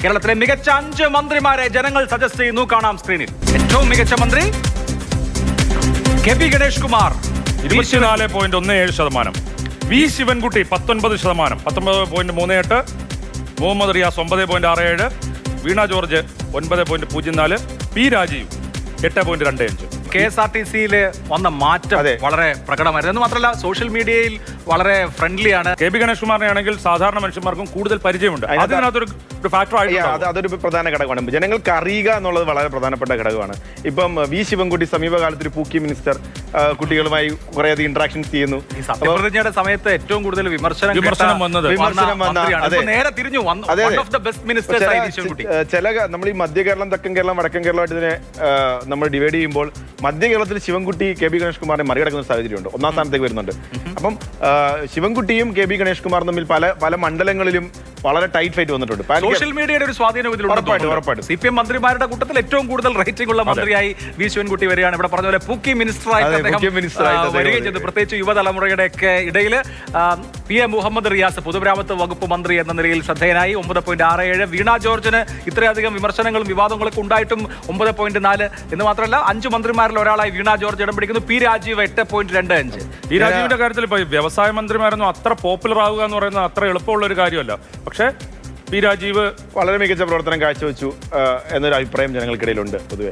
കേരളത്തിലെ മികച്ച 5 മന്ത്രിമാരെ ജനങ്ങൾ സജസ്റ്റ് ചെയ്യുന്നു. കാണാം സ്ക്രീനിൽ. ഏറ്റവും മികച്ച മന്ത്രി കെ പി ഗണേഷ് കുമാർ 24.17%. വി ശിവൻകുട്ടി 19%, 19.38. മുഹമ്മദ് റിയാസ് 9.67. വീണ ജോർജ് 9.04. പി രാജീവ് 8.25. KSRTC-യിൽ വന്ന മാറ്റം വളരെ പ്രകടമായിരുന്നു. എന്ന് മാത്രമല്ല സോഷ്യൽ മീഡിയയിൽ വളരെ ഫ്രണ്ട്ലിയാണ്. കെ പി ഗണേഷ് കുമാറിനെ ആണെങ്കിൽ സാധാരണ മനുഷ്യന്മാർക്കും കൂടുതൽ പരിചയമുണ്ട്. അതിനകത്തൊരു ഫാക്ടർ ആയിട്ട് അതൊരു പ്രധാന ഘടകമാണ്. ജനങ്ങൾക്ക് അറിയുക എന്നുള്ളത് വളരെ പ്രധാനപ്പെട്ട ഘടകമാണ്. ഇപ്പം വി ശിവൻകുട്ടി സമീപകാലത്ത് ഒരു പൂക്കി മിനിസ്റ്റർ കുട്ടികളുമായി കുറേയധികം ഇന്ററാക്ഷൻസ് ചെയ്യുന്നു. സത്യപ്രതിജ്ഞയുടെ സമയത്ത് ഏറ്റവും കൂടുതൽ വിമർശനം വന്നത് നേരെ തിരിഞ്ഞു. ചില നമ്മൾ ഈ മധ്യ കേരളം, തെക്കൻ കേരളം, വടക്കൻ കേരളമായിട്ട് ഇതിനെ നമ്മൾ ഡിവൈഡ് ചെയ്യുമ്പോൾ മധ്യ കേരളത്തിൽ ശിവൻകുട്ടി കെ പി ഗണേഷ് കുമാറിനെ മറികടക്കുന്ന സാഹചര്യമുണ്ട്. ഒന്നാം സ്ഥാനത്തേക്ക് വരുന്നുണ്ട്. അപ്പം ശിവൻകുട്ടിയും കെ പി ഗണേഷ് കുമാറും തമ്മിൽ പല മണ്ഡലങ്ങളിലും വളരെ ടൈറ്റ് ഫൈറ്റ് വന്നിട്ടുണ്ട്. സോഷ്യൽ മീഡിയയുടെ ഒരു സ്വാധീനം ഇതിലുണ്ട്. CPM മന്ത്രിമാരുടെ കൂട്ടത്തിൽ ഏറ്റവും കൂടുതൽ റേറ്റിംഗ് ഉള്ള മന്ത്രിയായി വി ശിവൻകുട്ടി വരികയാണ്. ഇവിടെ പറഞ്ഞ പോലെ പൂക്കി മിനിസ്റ്ററായി വരികയും ചെയ്തു. പ്രത്യേകിച്ച് യുവതലമുറയുടെ ഒക്കെ ഇടയിൽ PM മുഹമ്മദ് റിയാസ് പൊതുമരാമത്ത് വകുപ്പ് മന്ത്രി എന്ന നിലയിൽ ശ്രദ്ധേയനായി 9.67. വീണ ജോർജിന് ഇത്രയധികം വിമർശനങ്ങളും വിവാദങ്ങളൊക്കെ ഉണ്ടായിട്ടും 9.4 എന്ന് മാത്രമല്ല 5 മന്ത്രിമാരിൽ ഒരാളായി വീണ ജോർജ് ഇടം പിടിക്കുന്നു. പി രാജീവ് 8.25. ഈ രാജീവിന്റെ കാര്യത്തിൽ ഇപ്പൊ വ്യവസായ മന്ത്രിമാരൊന്നും അത്ര പോപ്പുലർ ആവുക എന്ന് പറയുന്നത് അത്ര എളുപ്പമുള്ള ഒരു കാര്യമല്ല. പക്ഷേ പി രാജീവ് വളരെ മികച്ച പ്രവർത്തനം കാഴ്ചവെച്ചു എന്നൊരു അഭിപ്രായം ജനങ്ങൾക്കിടയിലുണ്ട് പൊതുവെ.